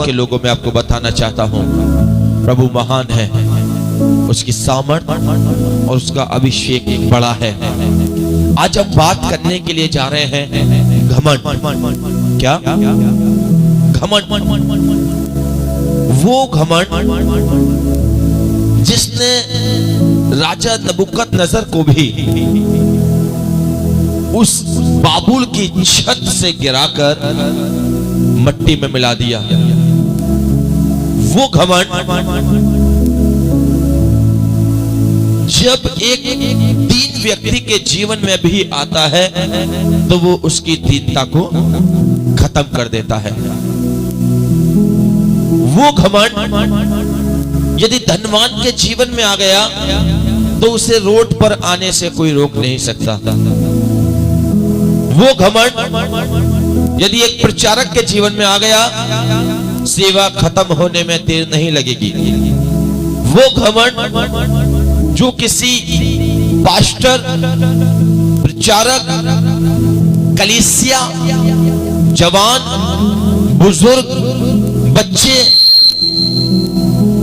वक्त के लोगों में आपको बताना चाहता हूं, प्रभु महान है, उसकी सामर्थ और उसका अभिषेक बड़ा है। आज हम बात करने के लिए जा रहे हैं घमंड। क्या? घमंड। वो घमंड जिसने राजा नबूकदनेस्सर को भी उस बाबुल की छत से गिराकर मिट्टी में मिला दिया। वो घमंड जब एक दीन व्यक्ति के जीवन में भी आता है तो वो उसकी दीनता को खत्म कर देता है। वो घमंड यदि धनवान के जीवन में आ गया तो उसे रोड पर आने से कोई रोक नहीं सकता। वो घमंड यदि एक प्रचारक के जीवन में आ गया, सेवा खत्म होने में देर नहीं लगेगी। वो घमंड जो किसी पास्टर, प्रचारक, कलीसिया, जवान, बुजुर्ग, बच्चे,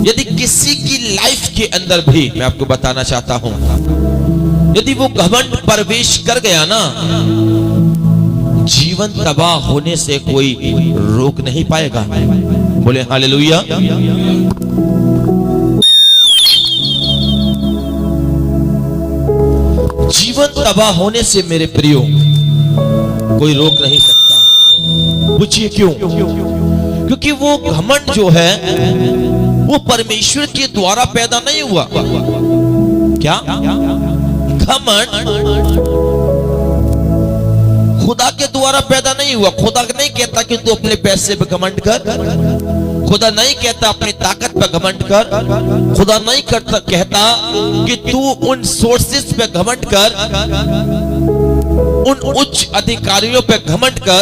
यदि किसी की लाइफ के अंदर भी, मैं आपको बताना चाहता हूं, यदि वो घमंड प्रवेश कर गया ना, जीवन तबाह होने से कोई रोक नहीं पाएगा। बोले हालेलुया। जीवन तबाह होने से मेरे प्रियो कोई रोक नहीं सकता। पूछिए क्यों? क्योंकि वो घमंड जो है वो परमेश्वर के द्वारा पैदा नहीं हुआ। क्या? घमंड खुदा के द्वारा पैदा नहीं हुआ। खुदा नहीं कहता कि तू अपने पैसे पे घमंड कर, खुदा नहीं कहता अपनी ताकत पे घमंड कर, खुदा नहीं कहता कि तू उन सोर्सेस पे घमंड कर, उन उच्च अधिकारियों पे घमंड कर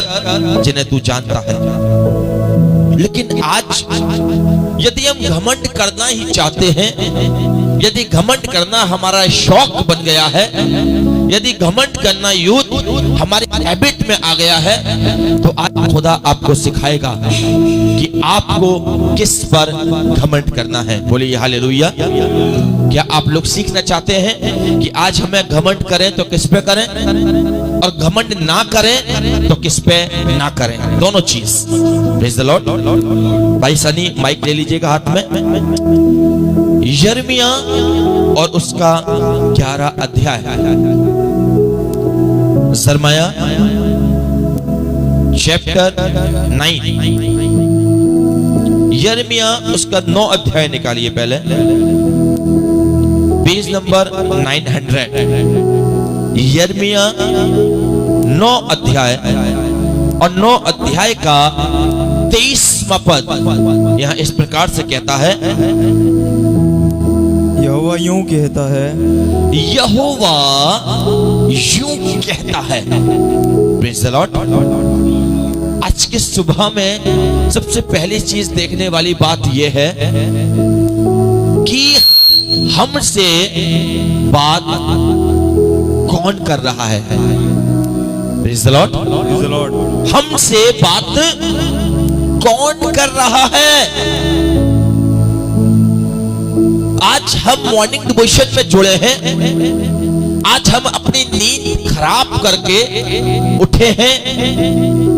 जिन्हें तू जानता है। लेकिन आज यदि हम घमंड करना ही चाहते हैं, यदि घमंड करना हमारा शौक बन गया है, यदि घमंड करना यूथ हमारी हैबिट में आ गया है, तो आज खुदा आपको सिखाएगा कि आपको किस पर घमंड करना है। बोलिए हालेलुया। क्या आप लोग सीखना चाहते हैं कि आज हमें घमंड करें तो किस पे करें, और घमंड ना करें तो किस पे ना करें? दोनों चीज। Praise the Lord. भाई सनी माइक ले लीजिएगा हाथ में। यिर्मयाह और उसका 11 अध्याय, यिर्मयाह चैप्टर 9, यिर्मयाह उसका 9 अध्याय निकालिए पहले, पेज नंबर 900। यिर्मयाह 9 अध्याय और 9 अध्याय का 23वां पद यहाँ इस प्रकार से कहता है, यहोवा यूं कहता है, यहोवा यूं कहता है। Praise the Lord. आज की सुबह में सबसे पहली चीज देखने वाली बात यह है कि हमसे बात कौन कर रहा है। Praise the Lord. हमसे बात कौन कर रहा है? आज हम मॉर्निंग डिवोशन में जुड़े हैं, आज हम अपनी नींद खराब करके उठे हैं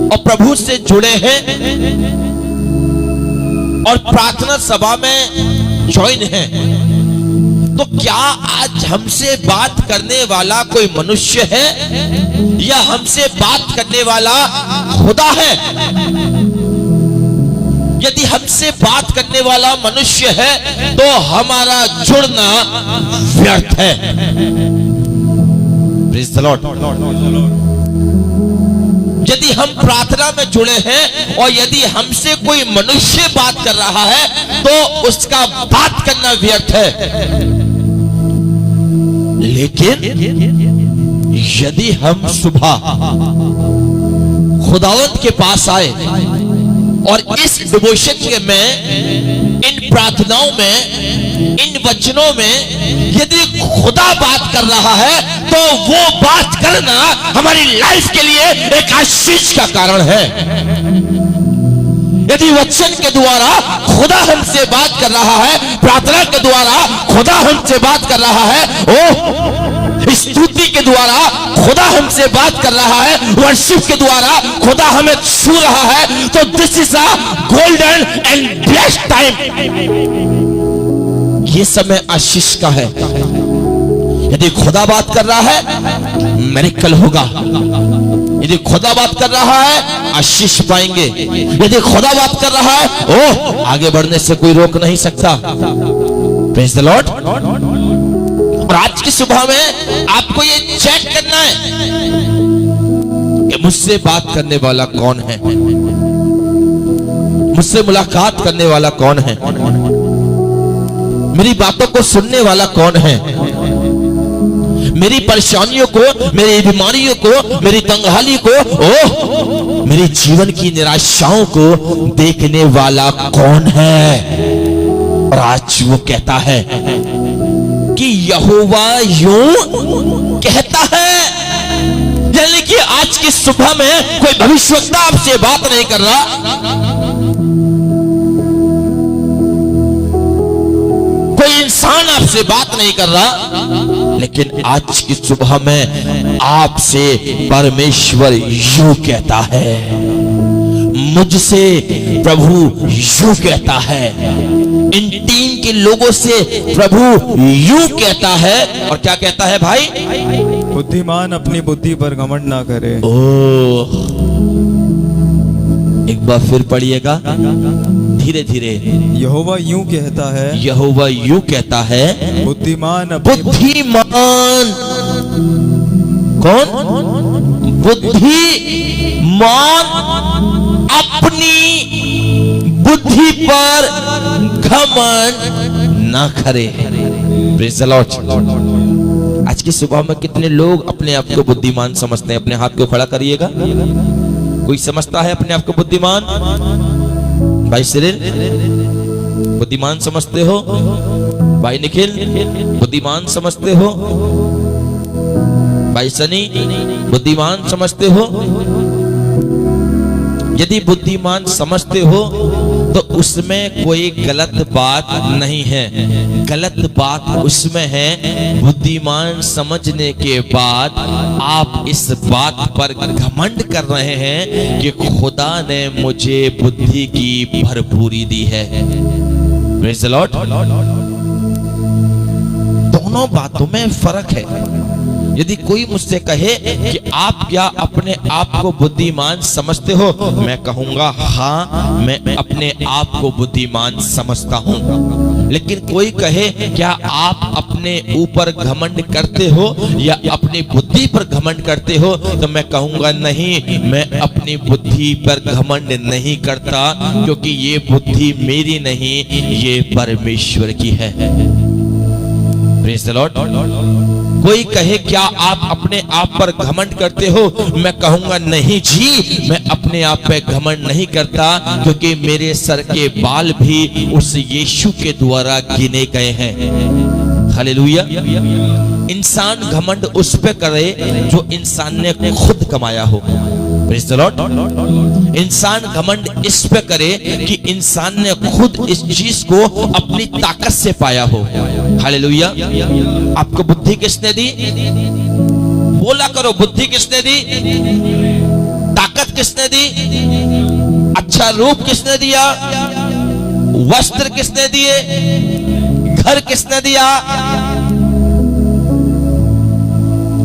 और प्रभु से जुड़े हैं और प्रार्थना सभा में ज्वाइन हैं। तो क्या आज हमसे बात करने वाला कोई मनुष्य है या हमसे बात करने वाला खुदा है? यदि हमसे बात करने वाला मनुष्य है तो हमारा जुड़ना व्यर्थ है। Praise the Lord. यदि हम प्रार्थना में जुड़े हैं और यदि हमसे कोई मनुष्य बात कर रहा है तो उसका बात करना व्यर्थ है। लेकिन यदि हम सुबह खुदावंत के पास आए और इस डिवोशन में, इन प्रार्थनाओं में, इन वचनों में यदि खुदा बात कर रहा है तो वो बात करना हमारी लाइफ के लिए एक आशीष का कारण है। यदि वचन के द्वारा खुदा हमसे बात कर रहा है, प्रार्थना के द्वारा खुदा हमसे बात कर रहा है, ओ स्तुति के द्वारा खुदा हमसे बात कर रहा है, वर्शिप के द्वारा खुदा हमें छू रहा है, तो this is a golden and blessed time. ये समय आशीष का है। यदि खुदा बात कर रहा है, मिरेकल होगा। यदि खुदा बात कर रहा है, आशीष पाएंगे। यदि खुदा बात कर रहा है, ओह, आगे बढ़ने से कोई रोक नहीं सकता। Praise the Lord. और आज की सुबह में आपको ये चेक करना है कि मुझसे बात करने वाला कौन है, मुझसे मुलाकात करने वाला कौन है, मेरी बातों को सुनने वाला कौन है, मेरी परेशानियों को, मेरी बीमारियों को, मेरी तंगहाली को, ओह, मेरे जीवन की निराशाओं को देखने वाला कौन है। और आज वो कहता है कि यहोवा यूं कहता है। यानी कि आज की सुबह में कोई भविष्यवक्ता आपसे बात नहीं कर रहा, कोई इंसान आपसे बात नहीं कर रहा, लेकिन आज की सुबह में आपसे परमेश्वर यूं कहता है, मुझसे प्रभु यूं कहता है, इन टीम के लोगों से प्रभु यूं कहता है। और क्या कहता है भाई? बुद्धिमान अपनी बुद्धि पर घमंड ना करे। ओह, एक बार फिर पढ़िएगा धीरे धीरे। यहोवा यूं कहता है, यहोवा यूं कहता है, बुद्धिमान बुद्धिमान कौन? बुद्धिमान अपनी बुद्धि पर घमंड ना करे। Praise the Lord. आज की सुबह में कितने लोग अपने आप को बुद्धिमान समझते हैं? अपने हाथ को खड़ा करिएगा। कोई समझता है अपने आप को बुद्धिमान? भाई सिरिल, बुद्धिमान समझते हो? भाई निखिल, बुद्धिमान समझते हो? भाई सनी, बुद्धिमान समझते हो? यदि बुद्धिमान समझते हो तो उसमें कोई गलत बात नहीं है। गलत बात उसमें है, बुद्धिमान समझने के बाद आप इस बात पर घमंड कर रहे हैं कि खुदा ने मुझे बुद्धि की भरपूरी दी है। Praise the Lord. दोनों बातों में फर्क है। यदि कोई मुझसे कहे कि आप क्या अपने आप को बुद्धिमान समझते हो, मैं कहूंगा हाँ, मैं अपने आप को बुद्धिमान समझता हूं। लेकिन कोई कहे क्या आप अपने ऊपर घमंड करते हो या अपनी बुद्धि पर घमंड करते हो, तो मैं कहूंगा नहीं, मैं अपनी बुद्धि पर घमंड नहीं करता, क्योंकि ये बुद्धि मेरी नहीं, ये परमेश्वर की है। Praise the Lord. कोई कहे क्या आप अपने आप पर घमंड करते हो, मैं कहूंगा नहीं जी, मैं अपने आप पे घमंड नहीं करता, क्योंकि मेरे सर के बाल भी उस यीशु के द्वारा गिने गए हैं। हालेलुया। इंसान घमंड उस पे करे जो इंसान ने खुद कमाया हो। Praise the Lord. इंसान घमंड इस पे करे कि इंसान ने खुद इस चीज को अपनी ताकत से पाया हो। हालेलुया। आपको बुद्धि किसने दी? बोला करो, बुद्धि किसने दी? ताकत किसने दी? अच्छा रूप किसने दिया? वस्त्र किसने दिए? घर किसने दिया?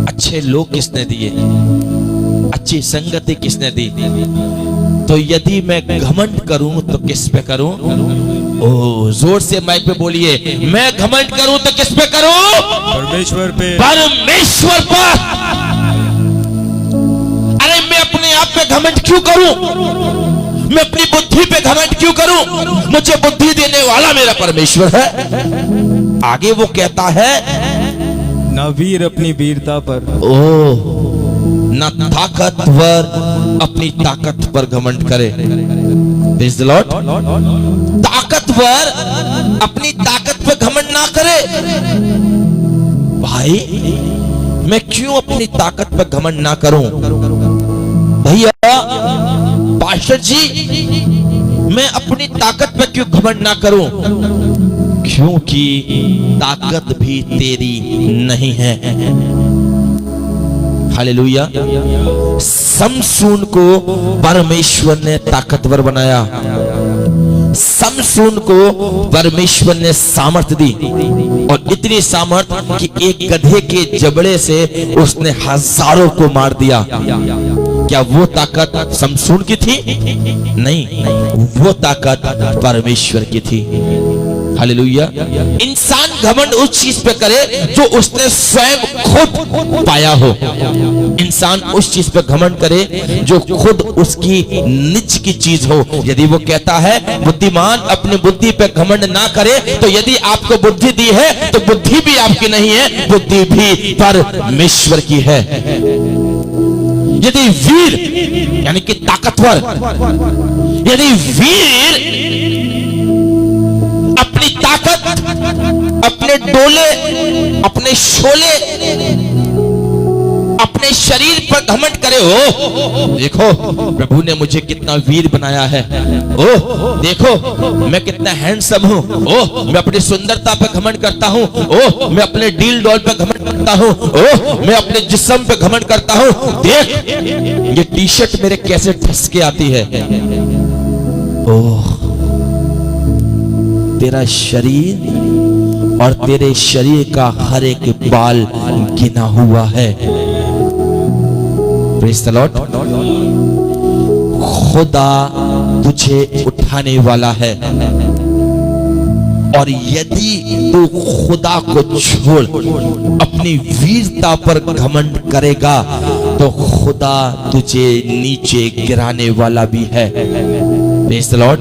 अच्छे लोग किसने दिए? अच्छी संगति किसने दी? तो यदि मैं घमंड करूं तो किस पे करूं? ओ, जोर से माइक पे बोलिए, मैं घमंड करूं तो किस पे करूं? परमेश्वर पे। परमेश्वर पर। अरे मैं अपने आप पे घमंड क्यों करूं? मैं अपनी बुद्धि पे घमंड क्यों करूं? मुझे बुद्धि देने वाला मेरा परमेश्वर है। आगे वो कहता है, ना वीर अपनी वीरता पर। ओह, ना ताकतवर अपनी ताकत पर घमंड करे। Praise the Lord. ताकतवर अपनी ताकत पर घमंड ना करे। भाई मैं क्यों अपनी ताकत पर घमंड ना करूं? भैया पास्टर जी, मैं अपनी ताकत पर क्यों घमंड ना करूं, क्योंकि ताकत भी तेरी नहीं है। हालेलुया। समसून को परमेश्वर ने ताकतवर बनाया, समसून को परमेश्वर ने सामर्थ दी, और इतनी सामर्थ कि एक गधे के जबड़े से उसने हजारों को मार दिया। क्या वो ताकत समसून की थी? नहीं, वो ताकत परमेश्वर की थी। हालेलुया। इंसान घमंड उस चीज पे करे जो उसने स्वयं खुद पाया हो। इंसान उस चीज पे घमंड करे जो खुद उसकी निज की चीज हो। यदि वो कहता है बुद्धिमान अपनी बुद्धि पे घमंड ना करे, तो यदि आपको बुद्धि दी है तो बुद्धि भी आपकी नहीं है, बुद्धि भी परमेश्वर की है। यदि वीर यानी कि ताकतवर, यदि वीर अपनी ताकत, अपने डोले, अपने शोले, अपने शरीर पर घमंड करे, हो देखो प्रभु ने मुझे कितना वीर बनाया है, ओह देखो मैं कितना हैंडसम हूँ, ओह मैं अपनी सुंदरता पे घमंड करता हूँ, ओह मैं अपने डील डॉल पे घमंड करता हूँ, ओह मैं अपने जिस्म पे घमंड करता हूँ, देख ये टी शर्ट मेरे कैसे ठस के आती है। ओह तेरा शरीर और तेरे शरीर का हर एक बाल गिना हुआ है। Praise the Lord. खुदा तुझे उठाने वाला है, और यदि तू खुदा को छोड़ अपनी वीरता पर घमंड करेगा तो खुदा तुझे नीचे गिराने वाला भी है। Praise the Lord.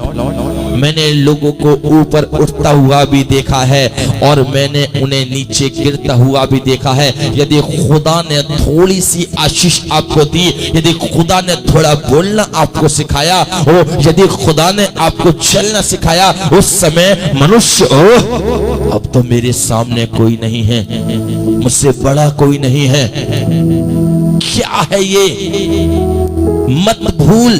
मैंने लोगों को ऊपर उठता हुआ भी देखा है और मैंने उन्हें नीचे गिरता हुआ भी देखा है। यदि खुदा ने थोड़ी सी आशीष आपको दी, यदि खुदा ने थोड़ा बोलना आपको सिखाया हो, यदि खुदा ने आपको चलना सिखाया, उस समय मनुष्य अब तो मेरे सामने कोई नहीं है, मुझसे बड़ा कोई नहीं है, क्या है ये। मत भूल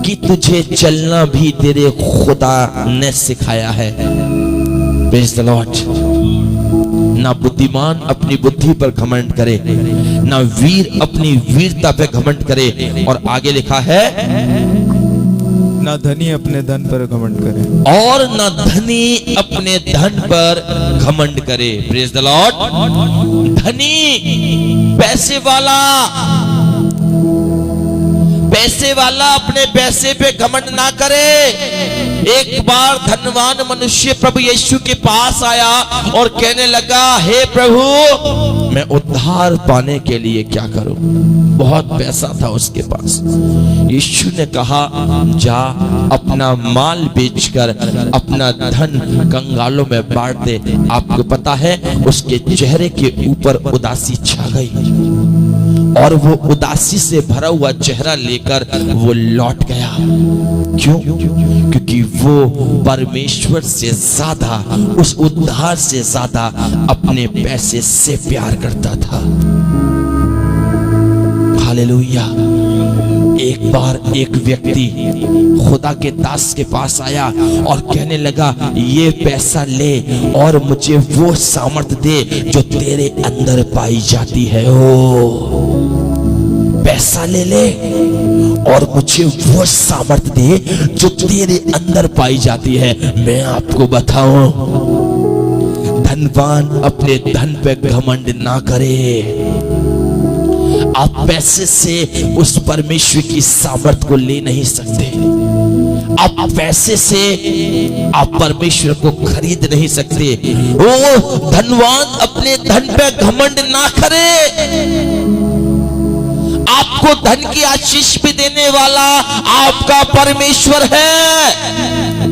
कि तुझे चलना भी तेरे खुदा ने सिखाया है। Praise the Lord. ना बुद्धिमान अपनी बुद्धि पर घमंड करे, ना वीर अपनी वीरता पे घमंड करे, और आगे लिखा है ना धनी अपने धन पर घमंड करे, और ना धनी अपने धन पर घमंड करे। Praise the Lord. धनी पैसे वाला, पैसे वाला अपने पैसे पे घमंड ना करे। एक बार धनवान मनुष्य प्रभु यीशु के पास आया और कहने लगा, हे प्रभु मैं उद्धार पाने के लिए क्या करूं। बहुत पैसा था उसके पास। यीशु ने कहा, जा अपना माल बेचकर अपना धन कंगालों में बांट दे। आपको पता है उसके चेहरे के ऊपर उदासी छा गई और वो उदासी से भरा हुआ चेहरा लेकर वो लौट गया। क्यों? क्योंकि वो परमेश्वर से ज्यादा, उस उद्धार से ज्यादा अपने पैसे से प्यार करता था। हालेलुया। एक बार एक व्यक्ति खुदा के दास के पास आया और कहने लगा, ये पैसा ले और मुझे वो सामर्थ दे जो तेरे अंदर पाई जाती है। ओ पैसा ले ले और मुझे वो सामर्थ दे जो तेरे अंदर पाई जाती है। मैं आपको बताऊं, धनवान अपने धन पे घमंड ना करे। आप पैसे से उस परमेश्वर की सामर्थ को ले नहीं सकते। आप पैसे से आप परमेश्वर को खरीद नहीं सकते। ओ धनवान अपने धन पे घमंड ना करे। आपको धन की आशीष भी देने वाला आपका परमेश्वर है।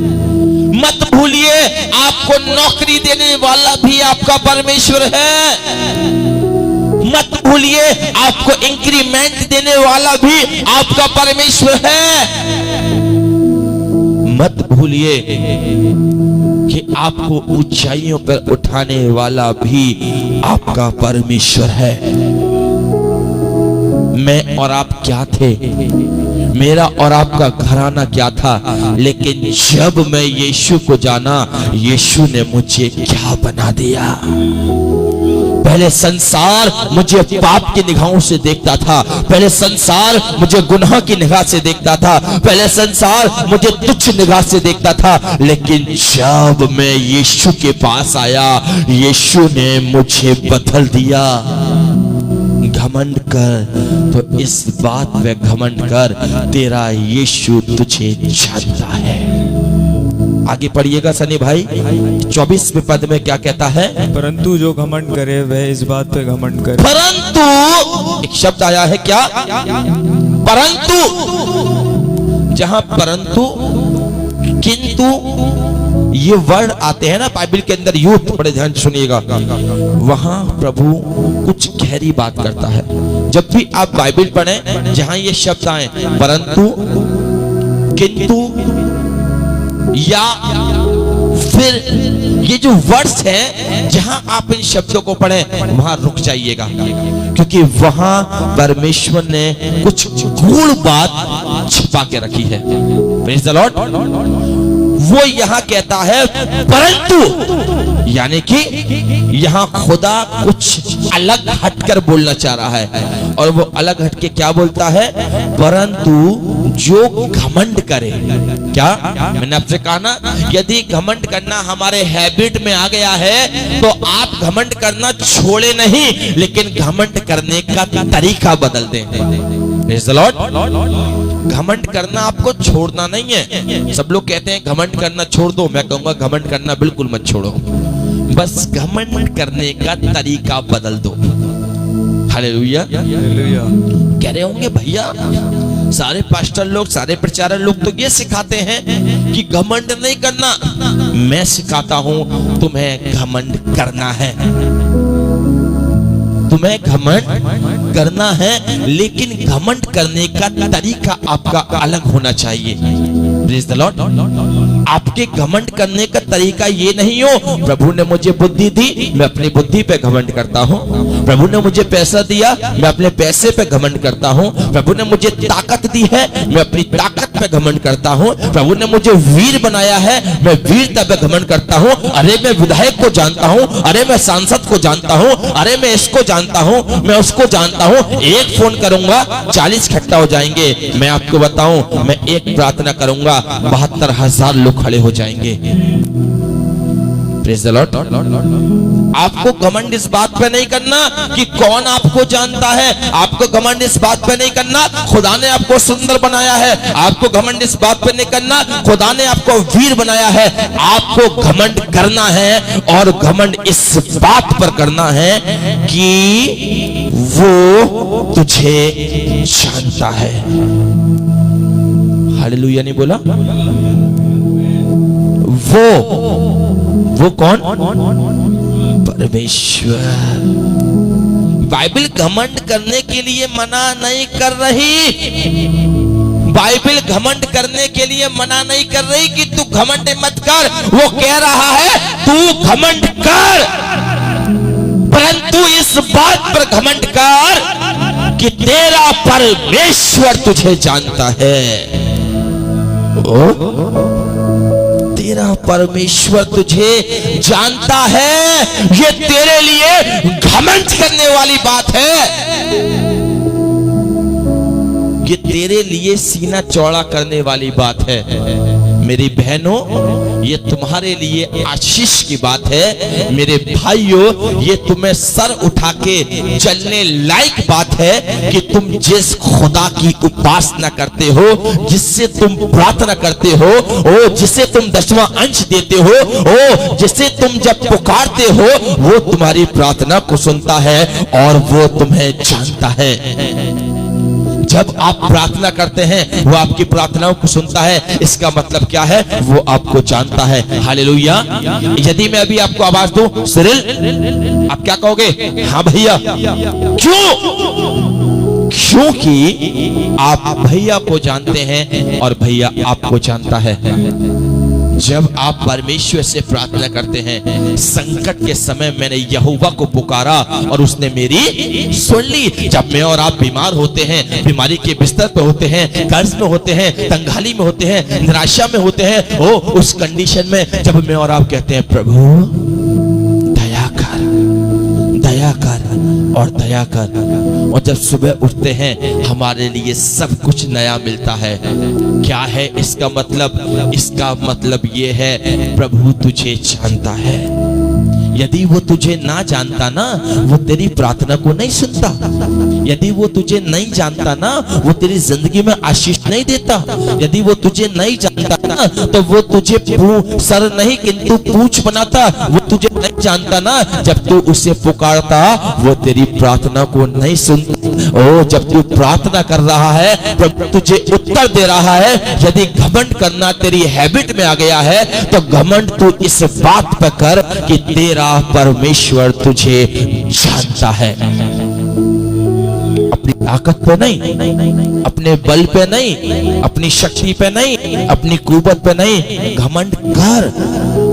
मत भूलिए, आपको नौकरी देने वाला भी आपका परमेश्वर है। मत भूलिए, आपको इंक्रीमेंट देने वाला भी आपका परमेश्वर है। मत भूलिए कि आपको ऊंचाइयों पर उठाने वाला भी आपका परमेश्वर है। मैं और आप क्या थे, मेरा और आपका घराना क्या था, लेकिन जब मैं यीशु को जाना, यीशु ने मुझे क्या बना दिया। पहले संसार मुझे पाप की निगाहों से देखता था, पहले संसार मुझे गुनाह की निगाह से देखता था, पहले संसार मुझे तुच्छ निगाह से देखता था, लेकिन जब मैं यीशु के पास आया, यीशु ने मुझे बदल दिया। घमंड कर तो इस बात पे घमंड कर, तेरा यीशु तुझे जानता है। आगे पढ़िएगा सनी भाई, 24वें पद में क्या कहता है? परंतु जो घमंड करे वह इस बात पे घमंड करे। परंतु एक शब्द आया है, क्या? परंतु। जहां परंतु, किंतु ये वर्ड आते हैं ना बाइबल के अंदर, यूथ बड़े ध्यान से सुनिएगा, वहां प्रभु कुछ गहरी बात करता है। जब भी आप बाइबल पढ़ें, जहां ये शब्द आए परंतु, किंतु या फिर ये जो वर्ड्स हैं, जहां आप इन शब्दों को पढ़ें वहां रुक जाइएगा, क्योंकि वहां परमेश्वर ने कुछ गूढ़ बात छिपा के रखी है। Praise the Lord. वो यहां कहता है परंतु, यानी कि यहां खुदा कुछ अलग हटकर बोलना चाह रहा है, और वो अलग हटके क्या बोलता है? परंतु जो घमंड करे। क्या मैंने आपसे कहा ना, यदि घमंड करना हमारे हैबिट में आ गया है तो आप घमंड करना छोड़े नहीं, लेकिन घमंड करने का तरीका बदल दें। Praise the Lord। घमंड करना आपको छोड़ना नहीं है। सब लोग कहते हैं घमंड करना छोड़ दो, मैं कहूंगा घमंड करना बिल्कुल मत छोड़ो, बस घमंड करने का तरीका बदल दो। हालेलुया। कह रहे होंगे भैया सारे पास्टर लोग, सारे प्रचारक लोग तो ये सिखाते हैं कि घमंड नहीं करना। मैं सिखाता हूं तुम्हें घमंड करना है, तुम्हें घमंड करना है, लेकिन घमंड करने का तरीका आपका अलग होना चाहिए। Praise the Lord. आपके घमंड करने का तरीका ये नहीं हो प्रभु ने मुझे बुद्धि दी, मैं अपनी बुद्धि पे घमंड करता हूँ, प्रभु ने मुझे पैसा दिया, मैं अपने पैसे पे घमंड करता हूँ, प्रभु ने मुझे ताकत दी है, मैं अपनी ताकत पे घमंड करता हूँ, प्रभु ने मुझे वीर बनाया है, मैं वीरता पे घमंड करता हूँ। अरे मैं विधायक को जानता हूँ, अरे मैं सांसद को जानता हूँ, अरे मैं इसको जानता हूँ, मैं उसको जानता हूँ। एक फोन करूंगा 40 इकट्ठा हो जाएंगे। मैं आपको बताऊं, मैं एक प्रार्थना करूंगा 72,000 लोग खड़े हो जाएंगे। Praise the Lord. आपको घमंड इस बात पे नहीं करना कि कौन आपको जानता है, आपको घमंड इस बात पे नहीं करना खुदा ने आपको सुंदर बनाया है, आपको घमंड इस बात पे नहीं करना खुदा ने आपको वीर बनाया है। आपको घमंड करना है, और घमंड इस बात पर करना है कि वो तुझे जानता है। हालेलुया नहीं बोला? वो कौन? परमेश्वर। बाइबल घमंड करने के लिए मना नहीं कर रही, बाइबल घमंड करने के लिए मना नहीं कर रही कि तू घमंड मत कर। वो कह रहा है तू घमंड कर, परंतु इस बात पर घमंड कर कि तेरा परमेश्वर तुझे जानता है। तेरा परमेश्वर तुझे जानता है, ये तेरे लिए घमंड करने वाली बात है, ये तेरे लिए सीना चौड़ा करने वाली बात है। मेरी बहनों, ये तुम्हारे लिए आशीष की बात है। मेरे भाइयों, ये तुम्हें सर उठा के चलने लायक बात है कि तुम जिस खुदा की उपासना करते हो, जिससे तुम प्रार्थना करते हो, ओ जिसे तुम 10वां अंश देते हो, ओ जिसे तुम जब पुकारते हो, वो तुम्हारी प्रार्थना को सुनता है और वो तुम्हें जानता है। जब आप प्रार्थना करते हैं वो आपकी प्रार्थनाओं को सुनता है। इसका मतलब क्या है? वो आपको जानता है। हालेलुया। यदि मैं अभी आपको आवाज दूं सिरिल, आप क्या कहोगे? हाँ भैया। क्यों? क्योंकि आप भैया को जानते हैं और भैया आपको जानता है। जब आप परमेश्वर से प्रार्थना करते हैं, संकट के समय मैंने यहोवा को पुकारा और उसने मेरी सुन ली। जब मैं और आप बीमार होते हैं, बीमारी के बिस्तर पे होते हैं, कर्ज में होते हैं, तंगाली में होते हैं, निराशा में होते हैं, ओ उस कंडीशन में जब मैं और आप कहते हैं प्रभु दया कर, दया कर और दया कर, और जब सुबह उठते हैं हमारे लिए सब कुछ नया मिलता है। क्या है इसका मतलब? इसका मतलब ये है प्रभु तुझे जानता है। यदि वो तुझे ना जानता ना, वो तेरी प्रार्थना को नहीं सुनता। यदि वो तुझे नहीं जानता ना, वो तेरी जिंदगी में आशीष नहीं देता। यदि वो तुझे नहीं जानता ना, तो वो तुझे सर नहीं किंतु पूंछ बनाता। वो तुझे नहीं जानता ना, जब तू उसे पुकारता वो तेरी प्रार्थना को नहीं सुनता। ओ जब तू प्रार्थना कर रहा है तो तुझे उत्तर दे रहा है। यदि घमंड करना तेरी हैबिट में आ गया है तो घमंड तू इस बात पर कर कि तेरा परमेश्वर तुझे जानता है। अपनी ताकत पे नहीं, अपने बल पे नहीं, अपनी शक्ति पे नहीं, अपनी कुवत पे नहीं, घमंड कर।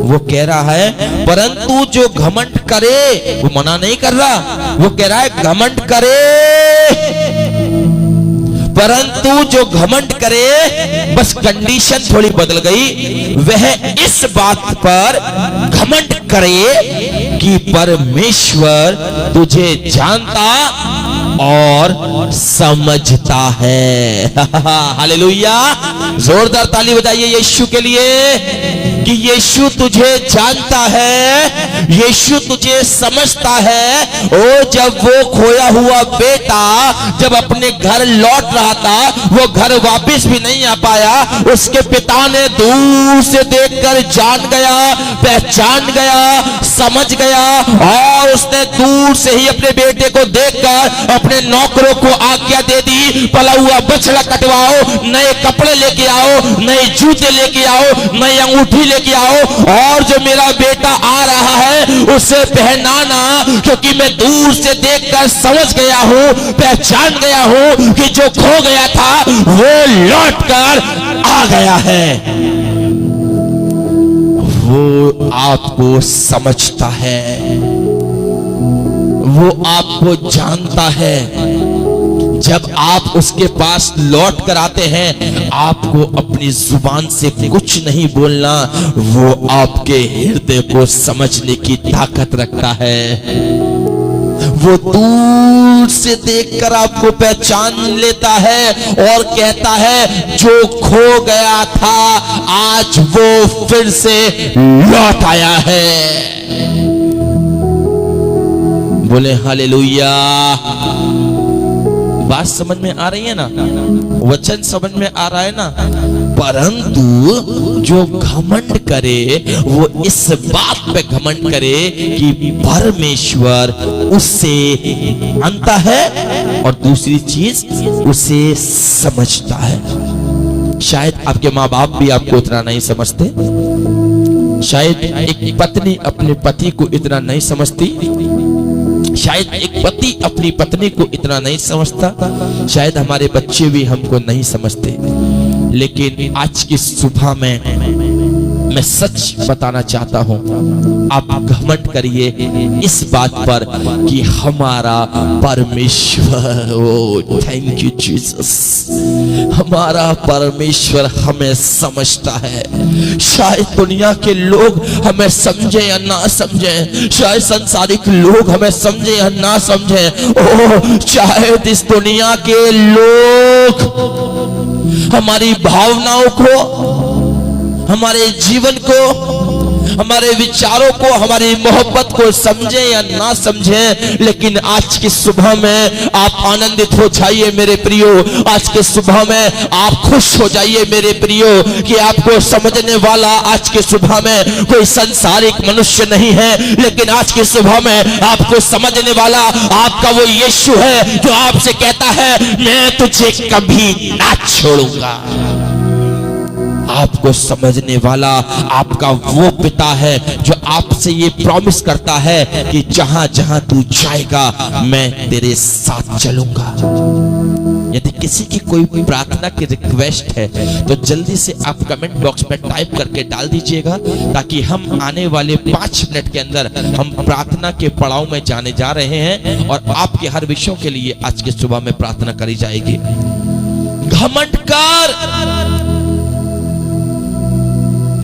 वो कह रहा है परंतु जो घमंड करे, वो मना नहीं कर रहा, वो कह रहा है घमंड करे, परंतु जो घमंड करे, बस कंडीशन थोड़ी बदल गई। वह इस बात पर घमंड करे कि परमेश्वर तुझे जानता और समझता है। हालेलुया! जोरदार ताली बजाइए यीशु के लिए कि यीशु तुझे जानता है, यीशु तुझे समझता है। ओ जब वो खोया हुआ बेटा जब अपने घर लौट रहा था, वो घर वापस भी नहीं आ पाया, उसके पिता ने दूर से देखकर जान गया, पहचान गया, समझ गया, और उसने दूर से ही अपने बेटे को देखकर अपने नौकरों को आज्ञा दे दी, पला हुआ बछड़ा कटवाओ, नए कपड़े लेके आओ, नए जूते लेके आओ, नई अंगूठी लेके आओ, और जो मेरा बेटा आ रहा है उसे पहनाना, क्योंकि मैं दूर से देखकर समझ गया हूं, पहचान गया हूं कि जो खो गया था वो लौटकर आ गया है। वो आपको समझता है, वो आपको जानता है। जब आप उसके पास लौट कर आते हैं, आपको अपनी जुबान से कुछ नहीं बोलना, वो आपके हृदय को समझने की ताकत रखता है। वो दूर से देखकर आपको पहचान लेता है और कहता है जो खो गया था आज वो फिर से लौट आया है। बोले हालेलुया! बात समझ में आ रही है ना? वचन समझ में आ रहा है ना? परंतु जो घमंड करे वो इस बात पे घमंड करे कि परमेश्वर उससे जानता है और दूसरी चीज उसे समझता है। शायद आपके माँ बाप भी आपको इतना नहीं समझते, शायद एक पत्नी अपने पति को इतना नहीं समझती, शायद एक पति अपनी पत्नी को इतना नहीं समझता, शायद हमारे बच्चे भी हमको नहीं समझते। लेकिन आज की सुबह में मैं सच बताना चाहता हूं, आप घमंड करिए इस बात पर कि हमारा परमेश्वर, ओ थैंक यू जीसस, हमारा परमेश्वर हमें समझता है। शायद दुनिया के लोग हमें समझे या ना समझे, शायद संसारिक लोग हमें समझे या ना समझे, ओ शायद इस दुनिया के लोग हमारी भावनाओं को, हमारे जीवन को, हमारे विचारों को, हमारी मोहब्बत को समझे या ना समझे, लेकिन आज की सुबह में आप आनंदित हो जाइए मेरे प्रियो। आज के सुबह में आप खुश हो जाइए मेरे प्रियो कि आपको समझने वाला आज के सुबह में कोई संसारिक मनुष्य नहीं है, लेकिन आज की सुबह में आपको समझने वाला आपका वो यीशु है जो आपसे कहता है मैं तुझे कभी ना छोड़ूंगा। आपको समझने वाला आपका वो पिता है जो आपसे ये प्रॉमिस करता है कि जहां जहां तू जाएगा मैं तेरे साथ चलूंगा। यदि किसी की कोई प्रार्थना की रिक्वेस्ट है तो जल्दी से आप कमेंट बॉक्स में टाइप करके डाल दीजिएगा, ताकि हम आने वाले 5 मिनट के अंदर हम प्रार्थना के पड़ाव में जाने जा रहे हैं और आपके हर विषयों के लिए आज की सुबह में प्रार्थना करी जाएगी। घमंड कर,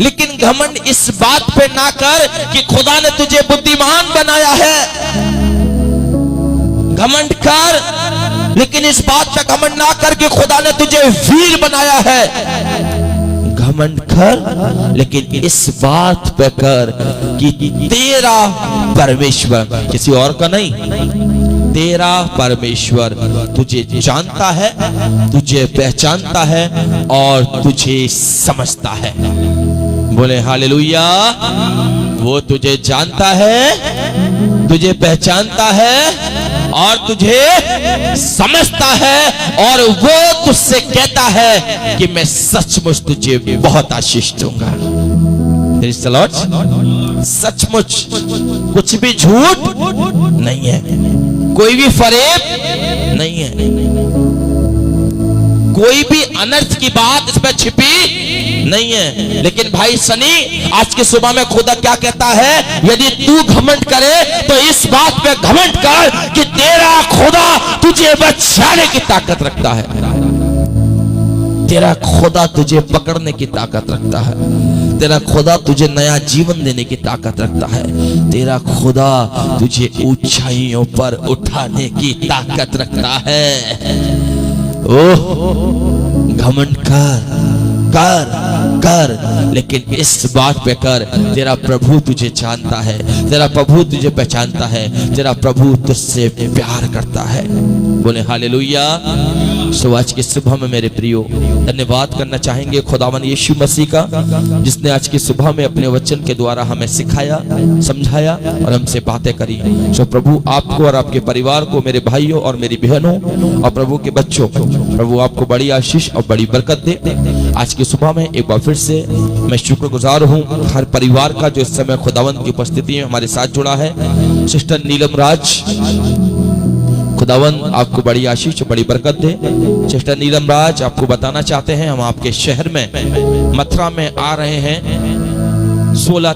लेकिन घमंड इस बात पे ना कर कि खुदा ने तुझे बुद्धिमान बनाया है। घमंड कर, लेकिन इस बात पे घमंड ना कर कि खुदा ने तुझे वीर बनाया है। घमंड कर, लेकिन इस बात पे कर कि तेरा परमेश्वर, किसी और का नहीं, तेरा परमेश्वर तुझे जानता है, तुझे पहचानता है और तुझे समझता है। बोले हालेलुया। वो तुझे जानता है, तुझे पहचानता है और तुझे समझता है, और वो तुझसे कहता है कि मैं सचमुच तुझे बहुत आशीष दूंगा। सचमुच, कुछ भी झूठ नहीं है, कोई भी फरेब नहीं है, कोई भी अनर्थ की बात इसमें छिपी नहीं है। लेकिन भाई सनी, आज की सुबह में खुदा क्या कहता है, यदि तू घमंड करे तो इस बात पे घमंड कर कि तेरा खुदा तुझे बचाने की ताकत रखता है, तेरा खुदा तुझे पकड़ने की ताकत रखता है, तेरा खुदा तुझे नया जीवन देने की ताकत रखता है, तेरा खुदा तुझे ऊंचाइयों पर उठाने की ताकत रखता है। ओह, घमंड कर, लेकिन इस बात पे कर, तेरा प्रभु तुझे जानता है, तेरा प्रभु तुझे पहचानता है, तेरा प्रभु तुझसे प्यार करता है। बोले हालेलुया। सो आज की सुबह में मेरे प्रियो धन्यवाद करना चाहेंगे खुदावन यीशु मसीह का, जिसने आज की सुबह में अपने वचन के द्वारा हमें सिखाया, समझाया और हमसे बातें करी। सो प्रभु आपको और आपके परिवार को, मेरे भाइयों और मेरी बहनों और प्रभु के बच्चों को, प्रभु आपको बड़ी आशीष और बड़ी बरकत दे। आज की सुबह में एक बार फिर से मैं शुक्रगुजार हूँ हर परिवार का जो इस समय खुदावंत की उपस्थिति में हमारे साथ जुड़ा है। सिस्टर नीलम राज, खुदावंत आपको बड़ी आशीष और बड़ी बरकत दे। सिस्टर नीलम राज आपको बताना चाहते हैं, हम आपके शहर में मथुरा में आ रहे हैं 16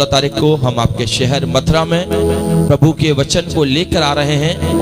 तारीख को हम आपके शहर मथुरा में प्रभु के वचन को लेकर आ रहे हैं। और